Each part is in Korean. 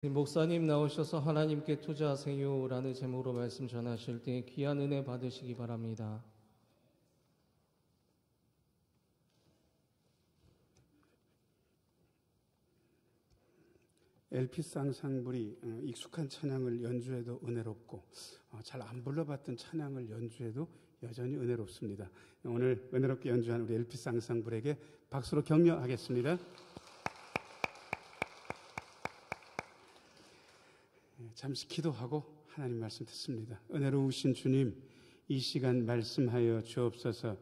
목사님 나오셔서 하나님께 투자하세요라는 제목으로 말씀 전하실 때 귀한 은혜 받으시기 바랍니다. LP 쌍쌍불이 익숙한 찬양을 연주해도 은혜롭고 잘 안 불러봤던 찬양을 연주해도 여전히 은혜롭습니다. 오늘 은혜롭게 연주한 우리 LP 쌍쌍불에게 박수로 격려하겠습니다. 잠시 기도하고 하나님 말씀 듣습니다. 은혜로우신 주님, 이 시간 말씀하여 주옵소서.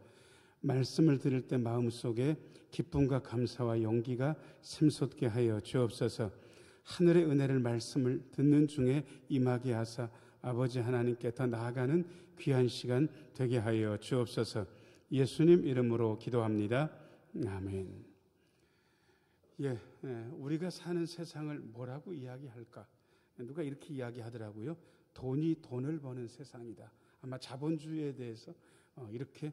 말씀을 들을 때 마음속에 기쁨과 감사와 용기가 샘솟게 하여 주옵소서. 하늘의 은혜를 말씀을 듣는 중에 임하게 하사 아버지 하나님께 더 나아가는 귀한 시간 되게 하여 주옵소서. 예수님 이름으로 기도합니다. 아멘. 우리가 사는 세상을 뭐라고 이야기할까? 누가 이렇게 이야기하더라고요. 돈이 돈을 버는 세상이다. 아마 자본주의에 대해서 이렇게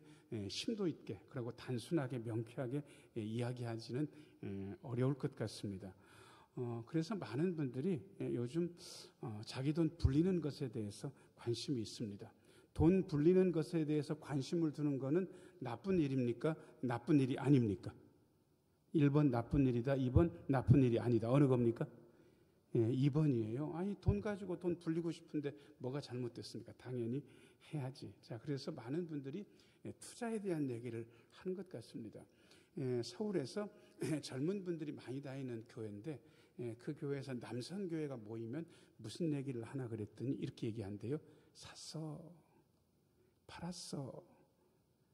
심도 있게 그리고 단순하게 명쾌하게 이야기하지는 어려울 것 같습니다. 그래서 많은 분들이 요즘 자기 돈 불리는 것에 대해서 관심이 있습니다. 돈 불리는 것에 대해서 관심을 두는 것은 나쁜 일입니까? 나쁜 일이 아닙니까? 1번 나쁜 일이다, 2번 나쁜 일이 아니다. 어느 겁니까? 2번이에요. 아니, 돈 가지고 돈 불리고 싶은데 뭐가 잘못됐습니까? 당연히 해야지. 자, 그래서 많은 분들이 투자에 대한 얘기를 하는 것 같습니다. 서울에서 젊은 분들이 많이 다니는 교회인데 그 교회에서 남성교회가 모이면 무슨 얘기를 하나 그랬더니 이렇게 얘기한대요. 샀어, 팔았어,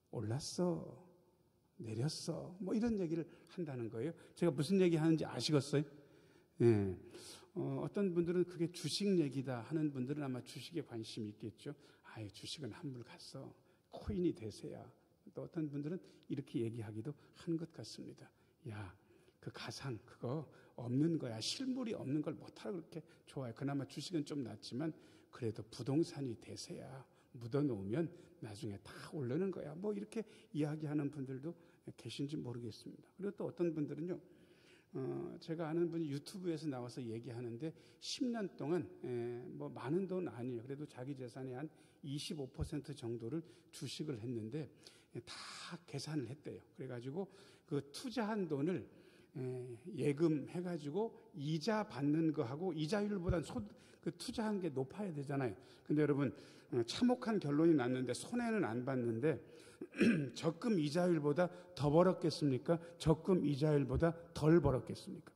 올랐어, 내렸어, 뭐 이런 얘기를 한다는 거예요. 제가 무슨 얘기 하는지 아시겠어요? 어떤 분들은 그게 주식 얘기다 하는 분들은 아마 주식에 관심이 있겠죠. 주식은 한물 갔어. 코인이 대세야. 또 어떤 분들은 이렇게 얘기하기도 한 것 같습니다. 야, 그 가상 그거 없는 거야. 실물이 없는 걸 못하고 그렇게 좋아해. 그나마 주식은 좀 낫지만 그래도 부동산이 대세야. 묻어놓으면 나중에 다 오르는 거야. 뭐 이렇게 이야기하는 분들도 계신지 모르겠습니다. 그리고 또 어떤 분들은요. 제가 아는 분이 유튜브에서 나와서 얘기하는데 10년 동안 뭐 많은 돈 아니에요. 그래도 자기 재산의 한 25% 정도를 주식을 했는데 다 계산을 했대요. 그래가지고 그 투자한 돈을 예금해가지고 이자 받는 거하고 이자율보다 그 투자한 게 높아야 되잖아요. 근데 여러분 참혹한 결론이 났는데 손해는 안 봤는데 적금 이자율보다 더 벌었겠습니까? 적금 이자율보다 덜 벌었겠습니까?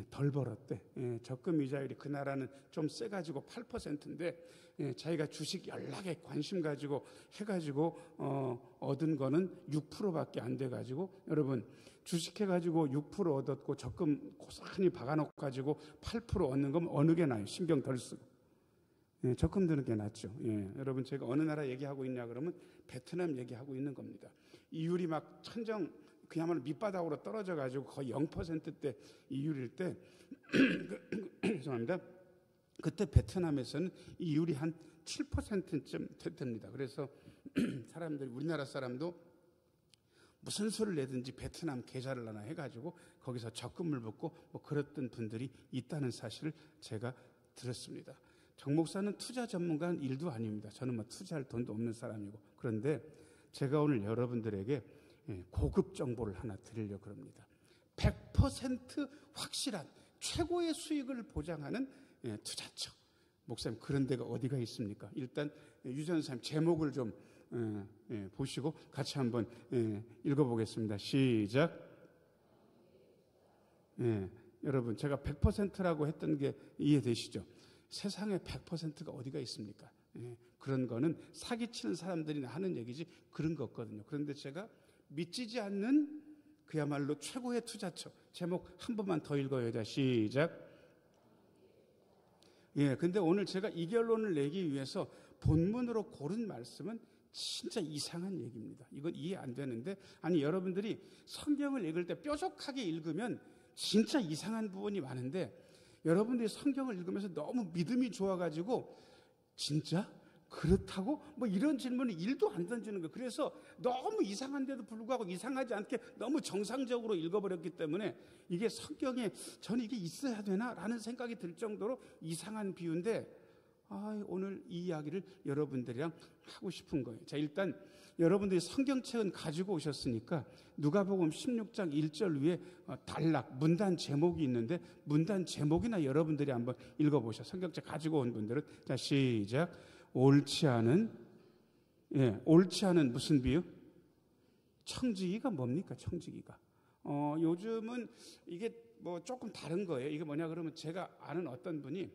덜 벌었대. 적금 이자율이 그 나라는 좀 세가지고 8%인데 자기가 주식 연락에 관심 가지고 해가지고 얻은 거는 6%밖에 안 돼가지고 여러분 주식해가지고 6% 얻었고 적금 고스란히 박아놓고가지고 8% 얻는 건 어느 게 나아요? 신경 덜 쓰고. 적금 드는 게 낫죠. 여러분 제가 어느 나라 얘기하고 있냐 그러면 베트남 얘기하고 있는 겁니다. 이율이 막 천정 그야말로 밑바닥으로 떨어져 가지고 거의 0%대 이율일 때 죄송합니다. 그때 베트남에서는 이율이 한 7%쯤 됐답니다. 그래서 사람들이 우리나라 사람도 무슨 수를 내든지 베트남 계좌를 하나 해가지고 거기서 적금을 붓고 뭐 그랬던 분들이 있다는 사실을 제가 들었습니다. 정 목사는 투자 전문가는 일도 아닙니다. 저는 뭐 투자할 돈도 없는 사람이고. 그런데 제가 오늘 여러분들에게 고급 정보를 하나 드리려고 합니다. 100% 확실한 최고의 수익을 보장하는 투자처. 목사님 그런 데가 어디가 있습니까? 일단 유 전사님 제목을 좀 보시고 같이 한번 읽어보겠습니다. 시작. 여러분 제가 100%라고 했던 게 이해되시죠? 세상에 100%가 어디가 있습니까? 그런 거는 사기치는 사람들이 하는 얘기지 그런 거 없거든요. 그런데 제가 믿지지 않는 그야말로 최고의 투자처. 제목 한 번만 더 읽어야 돼. 시작. 근데 오늘 제가 이 결론을 내기 위해서 본문으로 고른 말씀은 진짜 이상한 얘기입니다. 이건 이해 안 되는데 아니 여러분들이 성경을 읽을 때 뾰족하게 읽으면 진짜 이상한 부분이 많은데 여러분들이 성경을 읽으면서 너무 믿음이 좋아가지고 진짜? 그렇다고? 뭐 이런 질문을 1도 안 던지는 거예요. 그래서 너무 이상한데도 불구하고 이상하지 않게 너무 정상적으로 읽어버렸기 때문에 이게 성경에 저는 이게 있어야 되나? 라는 생각이 들 정도로 이상한 비유인데 오늘 이 이야기를 여러분들이랑 하고 싶은 거예요. 자, 일단 여러분들이 성경책은 가지고 오셨으니까 누가복음 16장 1절 위에 단락, 문단 제목이 있는데 문단 제목이나 여러분들이 한번 읽어보셔. 성경책 가지고 온 분들은. 자, 시작. 옳지 않은 무슨 비유? 청지기가 뭡니까? 청지기가. 요즘은 이게 뭐 조금 다른 거예요. 이게 뭐냐 그러면 제가 아는 어떤 분이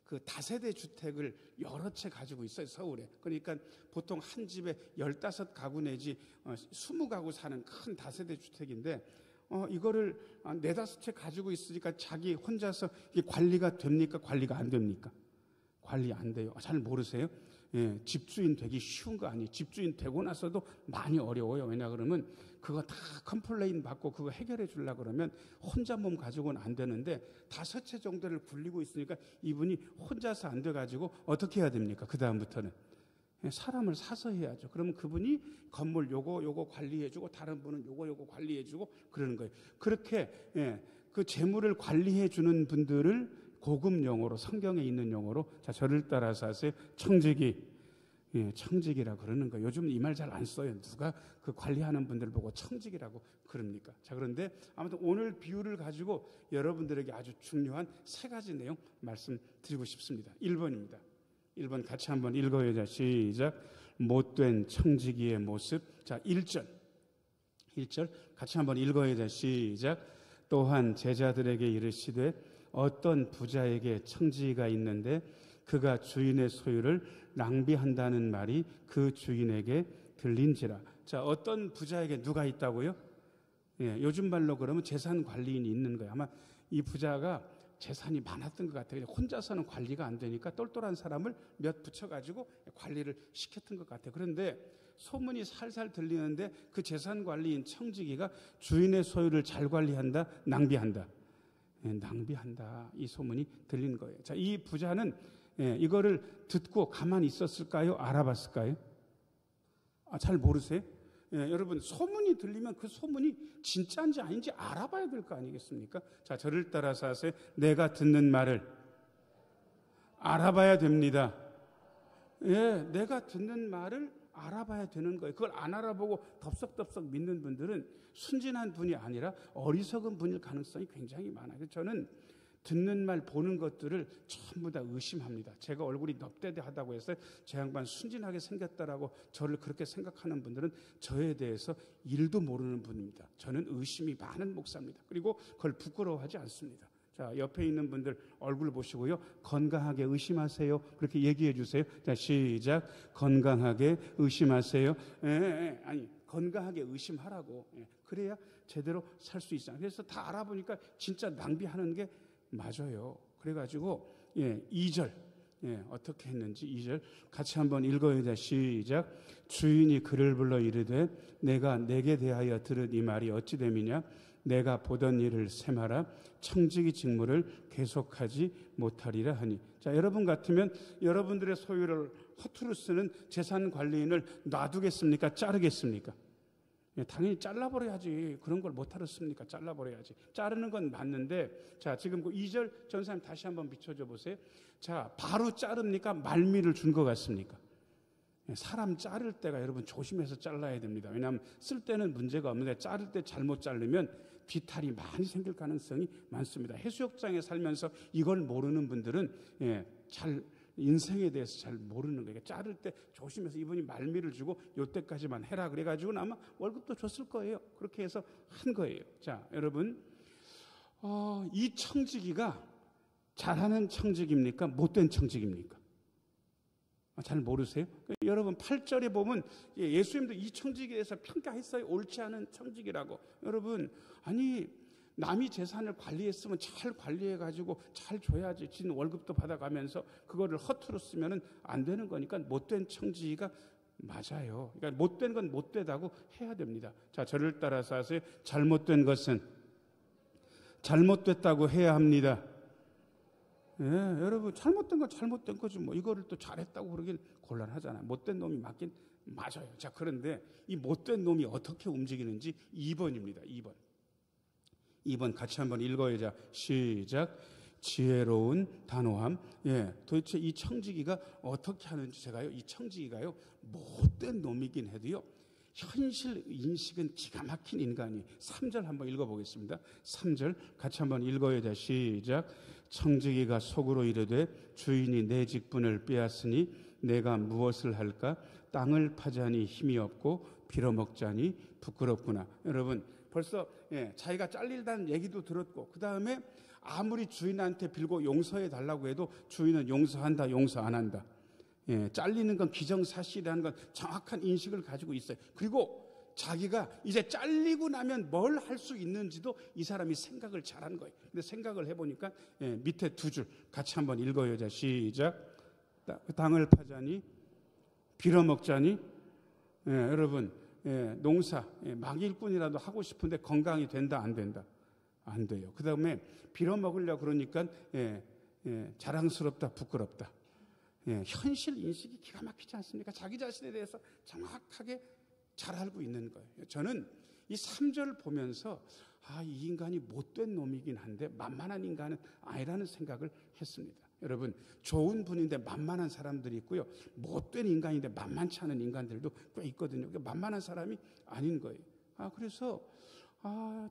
그 다세대 주택을 여러 채 가지고 있어요, 서울에. 그러니까 보통 한 집에 15가구 내지 20가구 사는 큰 다세대 주택인데 이거를 4-5채 가지고 있으니까 자기 혼자서 이게 관리가 됩니까? 관리가 안 됩니까? 관리 안 돼요. 잘 모르세요? 예, 집주인 되기 쉬운 거 아니에요. 집주인 되고 나서도 많이 어려워요. 왜냐 그러면 그거 다 컴플레인 받고 그거 해결해 주려고 그러면 혼자 몸 가지고는 안 되는데 5채 정도를 굴리고 있으니까 이분이 혼자서 안 돼가지고 어떻게 해야 됩니까? 그 다음부터는 사람을 사서 해야죠. 그러면 그분이 건물 요거 관리해주고 다른 분은 요거 관리해주고 그러는 거예요. 그렇게 그 재물을 관리해 주는 분들을 고급 용어로, 성경에 있는 용어로, 자, 저를 따라서 하세요. 청지기라 그러는 거예요. 요즘 이 말 잘 안 써요. 누가 그 관리하는 분들 보고 청지기라고 그럽니까? 자, 그런데 아무튼 오늘 비유를 가지고 여러분들에게 아주 중요한 3가지 내용 말씀드리고 싶습니다. 1번입니다. 1번 같이 한번 읽어요. 자, 시작. 못된 청지기의 모습. 자, 1절 같이 한번 읽어요. 자, 시작. 또한 제자들에게 이르시되 어떤 부자에게 청지기가 있는데 그가 주인의 소유를 낭비한다는 말이 그 주인에게 들린지라. 자, 어떤 부자에게 누가 있다고요? 요즘 말로 그러면 재산 관리인이 있는 거예요. 아마 이 부자가 재산이 많았던 것 같아요. 혼자서는 관리가 안 되니까 똘똘한 사람을 몇 붙여가지고 관리를 시켰던 것 같아요. 그런데 소문이 살살 들리는데 그 재산 관리인 청지기가 주인의 소유를 잘 관리한다, 낭비한다. 낭비한다. 이 소문이 들린 거예요. 자, 이 부자는 이거를 듣고 가만히 있었을까요? 알아봤을까요? 잘 모르세요? 여러분, 소문이 들리면 그 소문이 진짜인지 아닌지 알아봐야 될 거 아니겠습니까? 자, 저를 따라서 하세요. 내가 듣는 말을 알아봐야 됩니다. 내가 듣는 말을 알아봐야 되는 거예요. 그걸 안 알아보고 덥석덥석 믿는 분들은 순진한 분이 아니라 어리석은 분일 가능성이 굉장히 많아요. 그래서 저는 듣는 말, 보는 것들을 전부 다 의심합니다. 제가 얼굴이 넙대대하다고 해서 제 양반 순진하게 생겼다라고 저를 그렇게 생각하는 분들은 저에 대해서 일도 모르는 분입니다. 저는 의심이 많은 목사입니다. 그리고 그걸 부끄러워하지 않습니다. 자, 옆에 있는 분들 얼굴 보시고요. 건강하게 의심하세요. 그렇게 얘기해 주세요. 자, 시작. 건강하게 의심하세요. 아니, 건강하게 의심하라고. 그래야 제대로 살 수 있어요. 그래서 다 알아보니까 진짜 낭비하는 게 맞아요. 그래가지고 2절 어떻게 했는지 2절 같이 한번 읽어야 돼. 시작. 주인이 그를 불러 이르되 내가 내게 대하여 들은 이 말이 어찌 됨이냐. 내가 보던 일을 셈하라. 청지기 직무를 계속하지 못하리라 하니. 자, 여러분 같으면 여러분들의 소유를 허투루 쓰는 재산 관리인을 놔두겠습니까? 자르겠습니까? 당연히 잘라버려야지. 그런 걸 못하겠습니까? 잘라버려야지. 자르는 건 맞는데, 자, 지금 그 2절 전사님 다시 한번 비춰줘 보세요. 자, 바로 자릅니까? 말미를 준 것 같습니까? 사람 자를 때가 여러분 조심해서 잘라야 됩니다. 왜냐하면 쓸 때는 문제가 없는데 자를 때 잘못 자르면 비탈이 많이 생길 가능성이 많습니다. 해수욕장에 살면서 이걸 모르는 분들은 인생에 대해서 잘 모르는 거예요. 자를 때 조심해서 이분이 말미를 주고 요때까지만 해라 그래가지고는 아마 월급도 줬을 거예요. 그렇게 해서 한 거예요. 자, 여러분, 이 청지기가 잘하는 청지기입니까? 못된 청지기입니까? 잘 모르세요? 여러분 8절에 보면 예수님도 이 청지기에 대해서 평가했어요. 옳지 않은 청지기라고. 여러분, 아니 남이 재산을 관리했으면 잘 관리해가지고 잘 줘야지. 진 월급도 받아가면서 그거를 허투루 쓰면 안 되는 거니까 못된 청지기가 맞아요. 그러니까 못된 건 못되다고 해야 됩니다. 자, 저를 따라서 하세요. 잘못된 것은 잘못됐다고 해야 합니다. 예, 여러분 잘못된 건 잘못된 거지 뭐 이거를 또 잘했다고 그러긴 곤란하잖아요. 못된 놈이 맞긴 맞아요. 자, 그런데 이 못된 놈이 어떻게 움직이는지 2번입니다. 2번 같이 한번 읽어야자. 시작. 지혜로운 단호함. 예, 도대체 이 청지기가 어떻게 하는지 제가요, 이 청지기가요 못된 놈이긴 해도요 현실 인식은 기가 막힌 인간이. 3절 한번 읽어보겠습니다. 3절 같이 한번 읽어야자. 시작. 청지기가 속으로 이르되 주인이 내 직분을 빼앗으니 내가 무엇을 할까? 땅을 파자니 힘이 없고 빌어먹자니 부끄럽구나. 여러분 벌써 자기가 잘릴다는 얘기도 들었고, 그 다음에 아무리 주인한테 빌고 용서해 달라고 해도 주인은 용서한다, 용서 안 한다. 잘리는 건 기정사실이라는 건 정확한 인식을 가지고 있어요. 그리고 자기가 이제 잘리고 나면 뭘 할 수 있는지도 이 사람이 생각을 잘한 거예요. 근데 생각을 해보니까 밑에 2줄 같이 한번 읽어요. 자, 시작. 땅을 파자니 빌어먹자니. 여러분 농사 막일꾼이라도 하고 싶은데 건강이 된다 안 된다? 안 돼요. 그 다음에 빌어먹으려고 그러니까 자랑스럽다 부끄럽다. 현실 인식이 기가 막히지 않습니까? 자기 자신에 대해서 정확하게 잘 알고 있는 거예요. 저는 이 3절을 보면서 이 인간이 못된 놈이긴 한데 만만한 인간은 아니라는 생각을 했습니다. 여러분 좋은 분인데 만만한 사람들이 있고요, 못된 인간인데 만만치 않은 인간들도 꽤 있거든요. 만만한 사람이 아닌 거예요. 그래서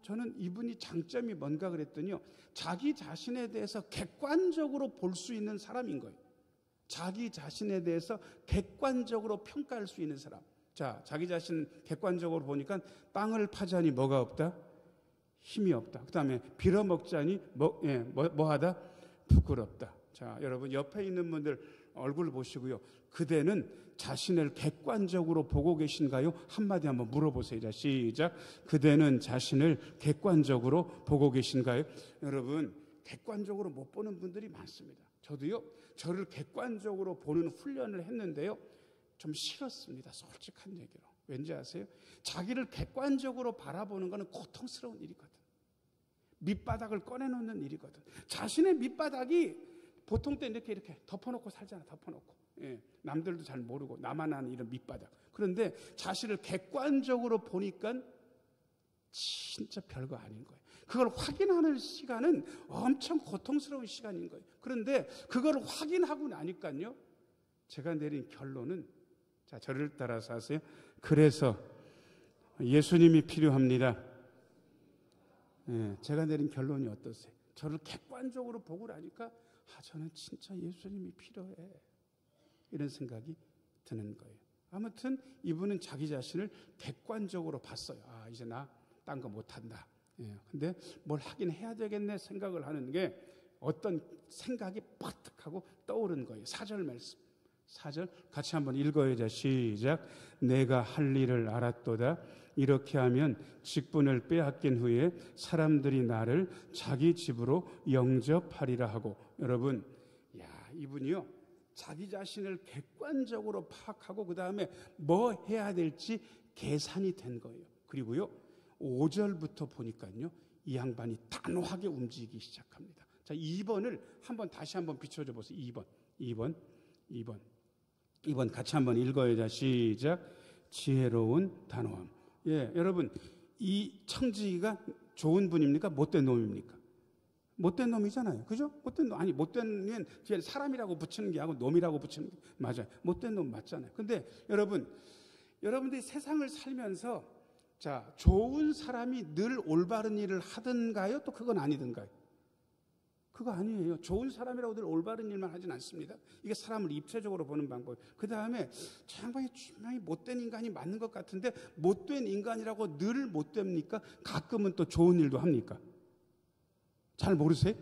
저는 이분이 장점이 뭔가 그랬더니요, 자기 자신에 대해서 객관적으로 볼 수 있는 사람인 거예요. 자기 자신에 대해서 객관적으로 평가할 수 있는 사람. 자, 자기 자신 객관적으로 보니까 땅을 파자니 뭐가 없다? 힘이 없다. 그 다음에 빌어먹자니 뭐하다? 부끄럽다. 자, 여러분 옆에 있는 분들 얼굴 보시고요, 그대는 자신을 객관적으로 보고 계신가요? 한마디 한번 물어보세요. 자, 시작. 그대는 자신을 객관적으로 보고 계신가요? 여러분 객관적으로 못 보는 분들이 많습니다. 저도요, 저를 객관적으로 보는 훈련을 했는데요, 좀 싫었습니다. 솔직한 얘기로. 왠지 아세요? 자기를 객관적으로 바라보는 것은 고통스러운 일이거든. 밑바닥을 꺼내놓는 일이거든. 자신의 밑바닥이 보통 때 이렇게 덮어놓고 살잖아. 덮어놓고. 남들도 잘 모르고 나만 아는 이런 밑바닥. 그런데 자신을 객관적으로 보니까 진짜 별거 아닌 거예요. 그걸 확인하는 시간은 엄청 고통스러운 시간인 거예요. 그런데 그걸 확인하고 나니까요, 제가 내린 결론은, 자, 저를 따라서 하세요. 그래서 예수님이 필요합니다. 제가 내린 결론이 어떠세요? 저를 객관적으로 보고 나니까 저는 진짜 예수님이 필요해, 이런 생각이 드는 거예요. 아무튼 이분은 자기 자신을 객관적으로 봤어요. 이제 나 딴 거 못한다. 근데 뭘 하긴 해야 되겠네 생각을 하는 게 어떤 생각이 팍 하고 떠오른 거예요. 4절 말씀. 4절 같이 한번 읽어야죠. 시작. 내가 할 일을 알았도다. 이렇게 하면 직분을 빼앗긴 후에 사람들이 나를 자기 집으로 영접하리라 하고. 여러분, 이분이요, 자기 자신을 객관적으로 파악하고 그 다음에 뭐 해야 될지 계산이 된 거예요. 그리고요 5절부터 보니까요, 이 양반이 단호하게 움직이기 시작합니다. 자, 2번을 다시 한번 비춰줘 보세요. 2번 같이 한번 읽어야죠. 시작. 지혜로운 단호함. 여러분 이 청지기가 좋은 분입니까? 못된 놈입니까? 못된 놈이잖아요. 그죠? 못된 놈. 못된 놈은 뒤에 사람이라고 붙이는 게 아니고 놈이라고 붙이는 게 맞아요. 못된 놈 맞잖아요. 근데 여러분들이 세상을 살면서, 자, 좋은 사람이 늘 올바른 일을 하든가요? 또 그건 아니든가요? 그거 아니에요. 좋은 사람이라고 늘 올바른 일만 하진 않습니다. 이게 사람을 입체적으로 보는 방법. 그 다음에 저 양반이 분명히 못된 인간이 맞는 것 같은데 못된 인간이라고 늘 못됩니까? 가끔은 또 좋은 일도 합니까? 잘 모르세요?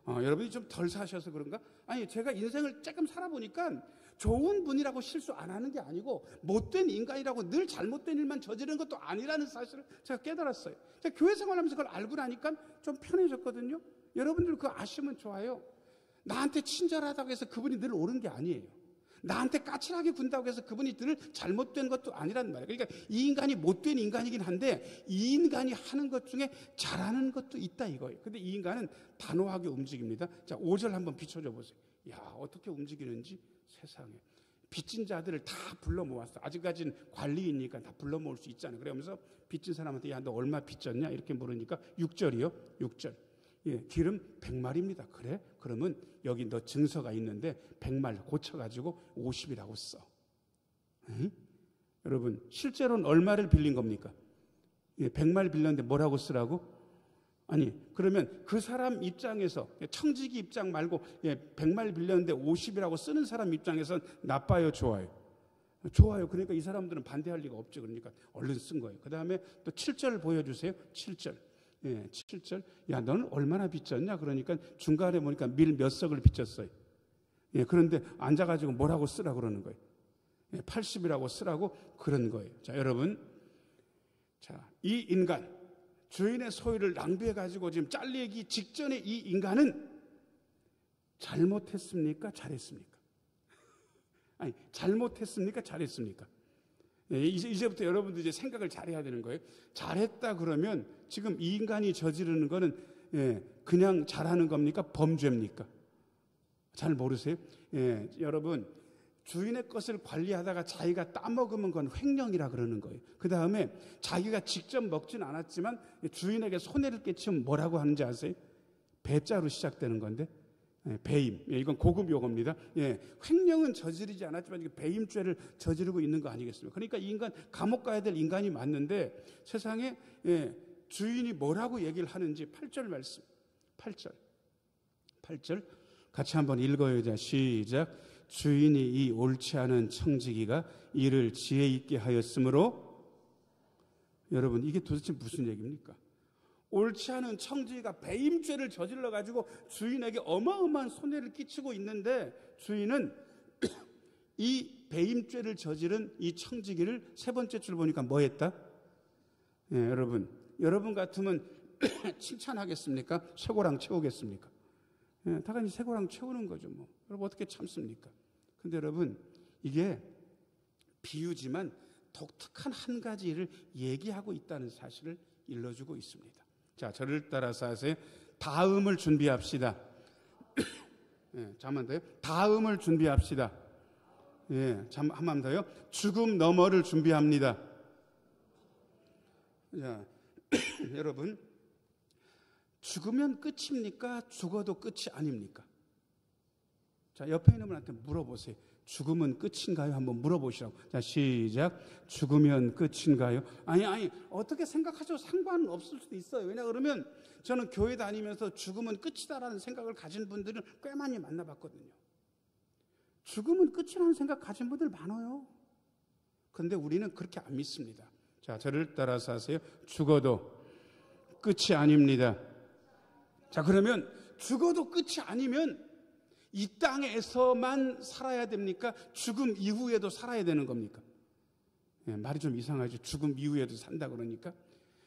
여러분이 좀 덜 사셔서 그런가? 제가 인생을 조금 살아보니까 좋은 분이라고 실수 안 하는 게 아니고 못된 인간이라고 늘 잘못된 일만 저지르는 것도 아니라는 사실을 제가 깨달았어요. 제가 교회 생활하면서 그걸 알고 나니까 좀 편해졌거든요. 여러분들 그거 아시면 좋아요. 나한테 친절하다고 해서 그분이 늘 옳은 게 아니에요. 나한테 까칠하게 군다고 해서 그분이 늘 잘못된 것도 아니란 말이에요. 그러니까 이 인간이 못된 인간이긴 한데 이 인간이 하는 것 중에 잘하는 것도 있다 이거예요. 근데 이 인간은 단호하게 움직입니다. 자, 5절 한번 비춰줘 보세요. 야, 어떻게 움직이는지 세상에. 빚진 자들을 다 불러 모았어. 아직까지는 관리이니까 다 불러 모을 수 있잖아요. 그러면서 빚진 사람한테 야, 너 얼마 빚졌냐? 이렇게 물으니까 6절이요. 6절. 예, 기름 100말입니다. 그래? 그러면 여기 너 증서가 있는데 100말 고쳐가지고 50이라고 써. 에? 여러분, 실제로는 얼마를 빌린 겁니까? 예, 100말 빌렸는데 뭐라고 쓰라고? 아니, 그러면 그 사람 입장에서, 청지기 입장 말고 100말 빌렸는데 50이라고 쓰는 사람 입장에선 나빠요, 좋아요? 좋아요. 그러니까 이 사람들은 반대할 리가 없죠. 그러니까 얼른 쓴 거예요. 그 다음에 또 7절 보여주세요. 7절. 예, 7절. 야, 너는 얼마나 빚졌냐? 그러니까 중간에 보니까 밀 몇 석을 빚졌어요. 예, 그런데 앉아가지고 뭐라고 쓰라 그러는 거예요. 예, 80이라고 쓰라고 그런 거예요. 자, 여러분. 자, 이 인간, 주인의 소유를 낭비해가지고 지금 잘리기 직전에 이 인간은 잘못했습니까? 잘했습니까? 아니, 잘못했습니까? 잘했습니까? 예, 이제부터 여러분들 이제 생각을 잘해야 되는 거예요. 잘했다 그러면 지금 이 인간이 저지르는 거는 그냥 잘하는 겁니까? 범죄입니까? 잘 모르세요? 예, 여러분, 주인의 것을 관리하다가 자기가 따먹으면 그건 횡령이라 그러는 거예요. 그 다음에 자기가 직접 먹진 않았지만 주인에게 손해를 끼치면 뭐라고 하는지 아세요? 배자로 시작되는 건데, 배임. 이건 고급 용어입니다. 횡령은 저지르지 않았지만 배임죄를 저지르고 있는 거 아니겠습니까? 그러니까 이 인간 감옥 가야 될 인간이 맞는데 세상에 주인이 뭐라고 얘기를 하는지 8절 말씀. 8절 같이 한번 읽어요. 자, 시작. 주인이 이 옳지 않은 청지기가 이를 지혜 있게 하였으므로. 여러분, 이게 도대체 무슨 얘기입니까? 옳지 않은 청지기가 배임죄를 저질러 가지고 주인에게 어마어마한 손해를 끼치고 있는데 주인은 이 배임죄를 저지른 이 청지기를 세 번째 줄 보니까 뭐 했다? 여러분 같으면 칭찬하겠습니까? 쇠고랑 채우겠습니까? 당연히 쇠고랑 채우는 거죠. 뭐. 여러분 어떻게 참습니까? 근데 여러분, 이게 비유지만 독특한 한 가지를 얘기하고 있다는 사실을 일러주고 있습니다. 자, 저를 따라서 하세요. 다음을 준비합시다. 잠깐만 더요. 다음을 준비합시다. 한번 더요. 죽음 너머를 준비합니다. 자, 여러분, 죽으면 끝입니까? 죽어도 끝이 아닙니까? 자, 옆에 있는 분한테 물어보세요. 죽음은 끝인가요? 한번 물어보시라고. 자, 시작. 죽으면 끝인가요? 아니, 어떻게 생각하셔도 상관은 없을 수도 있어요. 왜냐 그러면 저는 교회 다니면서 죽음은 끝이다라는 생각을 가진 분들은 꽤 많이 만나봤거든요. 죽음은 끝이라는 생각 가진 분들 많아요. 그런데 우리는 그렇게 안 믿습니다. 자, 저를 따라서 하세요. 죽어도 끝이 아닙니다. 자, 그러면 죽어도 끝이 아니면 이 땅에서만 살아야 됩니까? 죽음 이후에도 살아야 되는 겁니까? 말이 좀 이상하죠. 죽음 이후에도 산다 그러니까.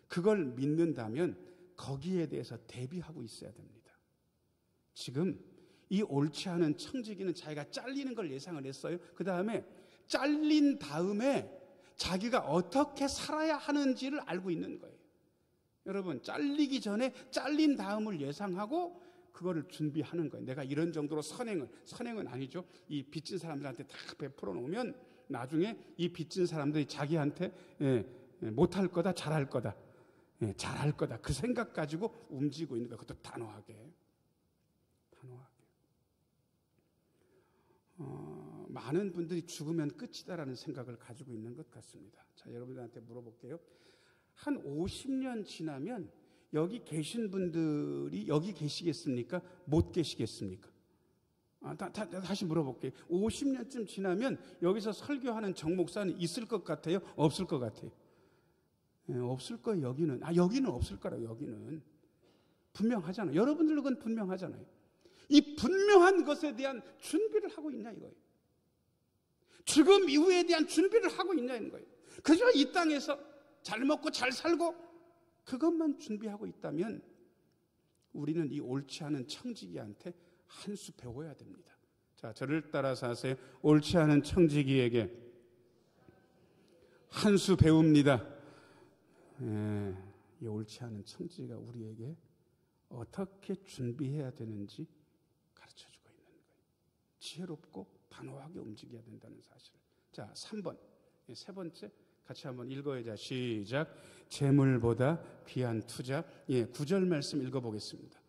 그걸 믿는다면 거기에 대해서 대비하고 있어야 됩니다. 지금 이 옳지 않은 청지기는 자기가 잘리는 걸 예상을 했어요. 그 다음에 잘린 다음에 자기가 어떻게 살아야 하는지를 알고 있는 거예요. 여러분, 잘리기 전에 잘린 다음을 예상하고 그거를 준비하는 거예요. 내가 이런 정도로 선행은 아니죠. 이 빚진 사람들한테 다 베풀어 놓으면 나중에 이 빚진 사람들이 자기한테 못할 거다, 잘할 거다. 잘할 거다. 그 생각 가지고 움직이고 있는 거예요. 그것도 단호하게. 많은 분들이 죽으면 끝이다라는 생각을 가지고 있는 것 같습니다. 자, 여러분들한테 물어볼게요. 한 50년 지나면 여기 계신 분들이 여기 계시겠습니까? 못 계시겠습니까? 다시 물어볼게요. 50년쯤 지나면 여기서 설교하는 정 목사는 있을 것 같아요? 없을 것 같아요? 없을 거예요, 여기는. 여기는 없을 거라고, 여기는. 분명하잖아요. 여러분들은 그건 분명하잖아요. 이 분명한 것에 대한 준비를 하고 있냐, 이거예요. 죽음 이후에 대한 준비를 하고 있냐는 거예요. 그저 이 땅에서 잘 먹고 잘 살고 그것만 준비하고 있다면 우리는 이 옳지 않은 청지기한테 한 수 배워야 됩니다. 자, 저를 따라서 하세요. 옳지 않은 청지기에게 한 수 배웁니다. 이 옳지 않은 청지기가 우리에게 어떻게 준비해야 되는지 가르쳐주고 있는 거예요. 지혜롭고 단호하게 움직여야 된다는 사실을. 자, 3번. 세 번째 같이 한번 읽어야 자. 시작. 재물보다 귀한 투자. 9절 말씀 읽어보겠습니다.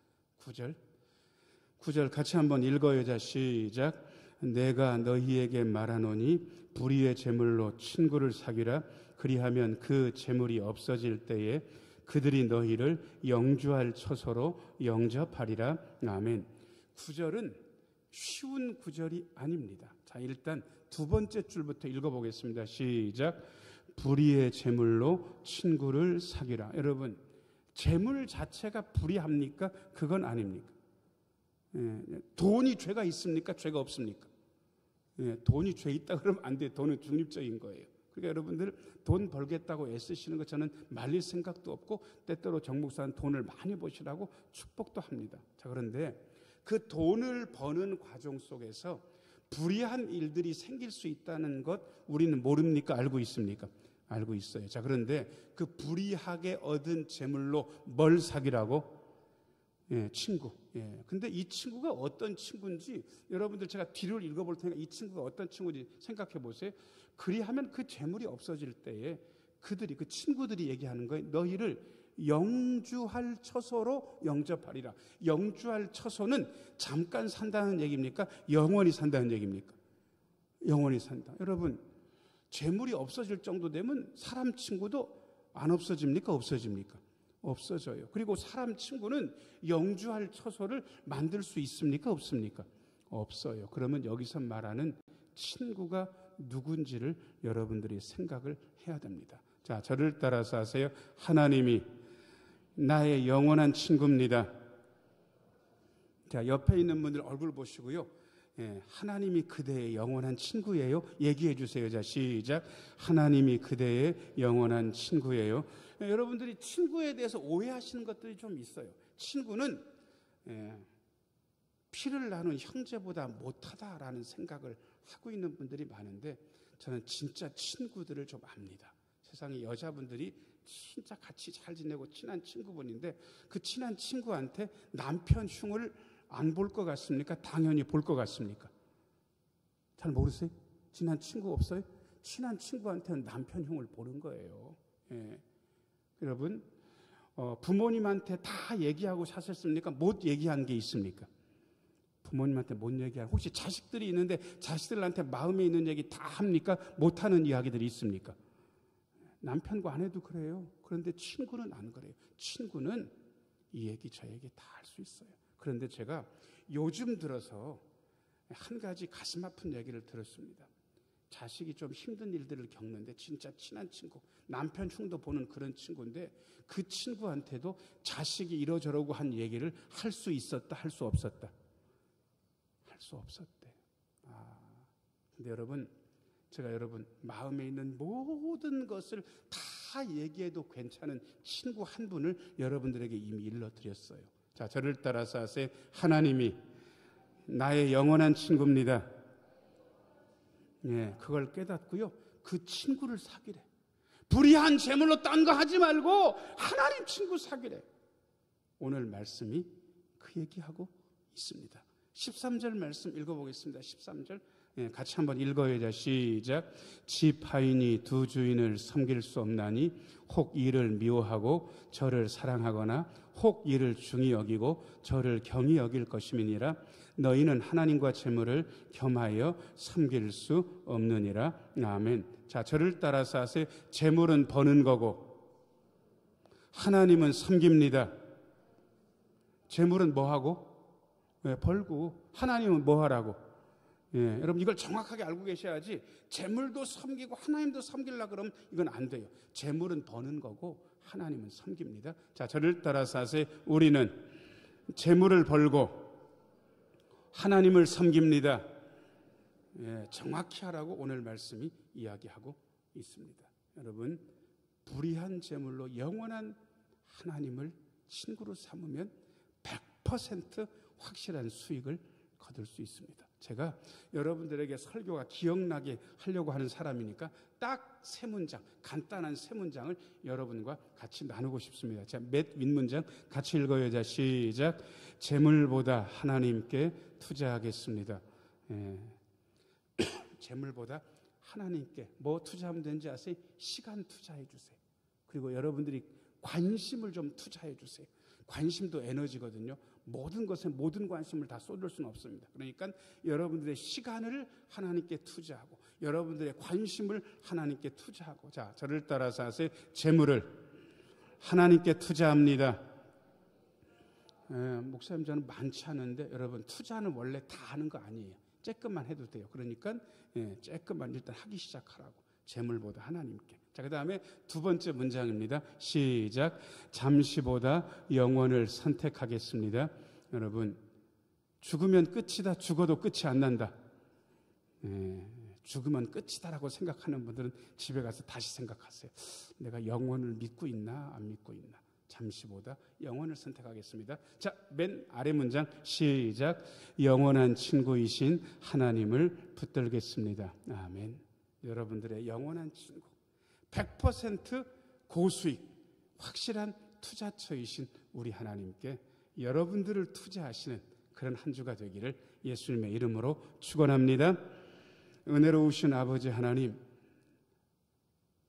9절 같이 한번 읽어야 자. 시작. 내가 너희에게 말하노니 불의의 재물로 친구를 사귀라. 그리하면 그 재물이 없어질 때에 그들이 너희를 영주할 처소로 영접하리라. 아멘. 9절은 쉬운 9절이 아닙니다. 자, 일단 두 번째 줄부터 읽어보겠습니다. 시작. 불의의 재물로 친구를 사귀라. 여러분, 재물 자체가 불의합니까? 그건 아닙니까? 돈이 죄가 있습니까? 죄가 없습니까? 돈이 죄 있다 그러면 안 돼. 돈은 중립적인 거예요. 그러니까 여러분들 돈 벌겠다고 애쓰시는 거 저는 말릴 생각도 없고, 때때로 정 목사는 돈을 많이 버시라고 축복도 합니다. 자, 그런데 그 돈을 버는 과정 속에서 불의한 일들이 생길 수 있다는 것 우리는 모릅니까? 알고 있습니까? 알고 있어요. 자, 그런데 그 불의하게 얻은 재물로 뭘 사귀라고? 친구. 근데 이 친구가 어떤 친구인지 여러분들 제가 뒤를 읽어볼 테니까 이 친구가 어떤 친구인지 생각해 보세요. 그리하면 그 재물이 없어질 때에 그들이, 그 친구들이 얘기하는 거예요. 너희를 영주할 처소로 영접하리라. 영주할 처소는 잠깐 산다는 얘기입니까? 영원히 산다는 얘기입니까? 영원히 산다. 여러분, 재물이 없어질 정도 되면 사람 친구도 안 없어집니까? 없어집니까? 없어져요. 그리고 사람 친구는 영주할 처소를 만들 수 있습니까? 없습니까? 없어요. 그러면 여기서 말하는 친구가 누군지를 여러분들이 생각을 해야 됩니다. 자, 저를 따라서 하세요. 하나님이 나의 영원한 친구입니다. 자, 옆에 있는 분들 얼굴 보시고요. 하나님이 그대의 영원한 친구예요. 얘기해 주세요. 자, 시작. 하나님이 그대의 영원한 친구예요. 여러분들이 친구에 대해서 오해하시는 것들이 좀 있어요. 친구는 피를 나눈 형제보다 못하다라는 생각을 하고 있는 분들이 많은데, 저는 진짜 친구들을 좀 압니다. 세상에 여자분들이 진짜 같이 잘 지내고 친한 친구분인데 그 친한 친구한테 남편 흉을 안 볼 것 같습니까? 당연히 볼 것 같습니까? 잘 모르세요? 친한 친구 없어요? 친한 친구한테는 남편 흉을 보는 거예요. 여러분, 부모님한테 다 얘기하고 사셨습니까? 못 얘기한 게 있습니까? 부모님한테 못 얘기하고, 혹시 자식들이 있는데 자식들한테 마음에 있는 얘기 다 합니까? 못하는 이야기들이 있습니까? 남편과 아내도 그래요. 그런데 친구는 안 그래요. 친구는 이 얘기 저 얘기 다 할 수 있어요. 그런데 제가 요즘 들어서 한 가지 가슴 아픈 얘기를 들었습니다. 자식이 좀 힘든 일들을 겪는데 진짜 친한 친구, 남편 흉도 보는 그런 친구인데 그 친구한테도 자식이 이러저러고 한 얘기를 할 수 있었다, 할 수 없었다? 할 수 없었대. 근데 여러분, 제가 여러분 마음에 있는 모든 것을 다 얘기해도 괜찮은 친구 한 분을 여러분들에게 이미 일러드렸어요. 자, 저를 따라서 하세요. 하나님이 나의 영원한 친구입니다. 그걸 깨닫고요. 그 친구를 사귀래. 불의한 재물로 딴 거 하지 말고 하나님 친구 사귀래. 오늘 말씀이 그 얘기하고 있습니다. 13절 말씀 읽어보겠습니다. 13절. 같이 한번 읽어야죠. 시작. 집 하인이 두 주인을 섬길 수 없나니 혹 이를 미워하고 저를 사랑하거나 혹 이를 중히 여기고 저를 경히 여길 것임이니라. 너희는 하나님과 재물을 겸하여 섬길 수 없느니라. 아멘. 자, 저를 따라서 하세요. 재물은 버는 거고 하나님은 섬깁니다. 재물은 뭐 하고? 벌고. 하나님은 뭐 하라고? 여러분 이걸 정확하게 알고 계셔야지 재물도 섬기고 하나님도 섬기려고 그러면 이건 안 돼요. 재물은 버는 거고 하나님은 섬깁니다. 자, 저를 따라서 하세요. 우리는 재물을 벌고 하나님을 섬깁니다. 정확히 하라고 오늘 말씀이 이야기하고 있습니다. 여러분, 불의한 재물로 영원한 하나님을 친구로 삼으면 100% 확실한 수익을 거둘 수 있습니다. 제가 여러분들에게 설교가 기억나게 하려고 하는 사람이니까 딱 세 문장, 간단한 세 문장을 여러분과 같이 나누고 싶습니다. 자, 몇 윗문장 같이 읽어요. 자, 시작. 재물보다 하나님께 투자하겠습니다. 재물보다 하나님께 뭐 투자하면 되는지 아세요? 시간 투자해 주세요. 그리고 여러분들이 관심을 좀 투자해 주세요. 관심도 에너지거든요. 모든 것에 모든 관심을 다 쏟을 수는 없습니다. 그러니까 여러분들의 시간을 하나님께 투자하고 여러분들의 관심을 하나님께 투자하고, 자, 저를 따라서 하세요. 재물을 하나님께 투자합니다. 목사님 저는 많지 않은데 여러분 투자는 원래 다 하는 거 아니에요. 조금만 해도 돼요. 그러니까 조금만 일단 하기 시작하라고. 재물보다 하나님께. 자, 그 다음에 두 번째 문장입니다. 시작. 잠시보다 영원을 선택하겠습니다. 여러분, 죽으면 끝이다. 죽어도 끝이 안 난다. 죽으면 끝이다라고 생각하는 분들은 집에 가서 다시 생각하세요. 내가 영원을 믿고 있나 안 믿고 있나. 잠시보다 영원을 선택하겠습니다. 자, 맨 아래 문장 시작. 영원한 친구이신 하나님을 붙들겠습니다. 아멘. 여러분들의 영원한 친구, 100% 고수익, 확실한 투자처이신 우리 하나님께 여러분들을 투자하시는 그런 한 주가 되기를 예수님의 이름으로 축원합니다. 은혜로우신 아버지 하나님,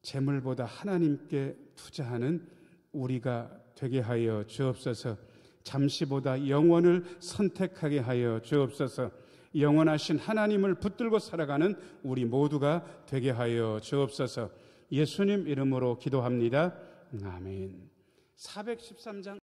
재물보다 하나님께 투자하는 우리가 되게 하여 주옵소서. 잠시보다 영원을 선택하게 하여 주옵소서. 영원하신 하나님을 붙들고 살아가는 우리 모두가 되게 하여 주옵소서. 예수님 이름으로 기도합니다. 아멘. 413장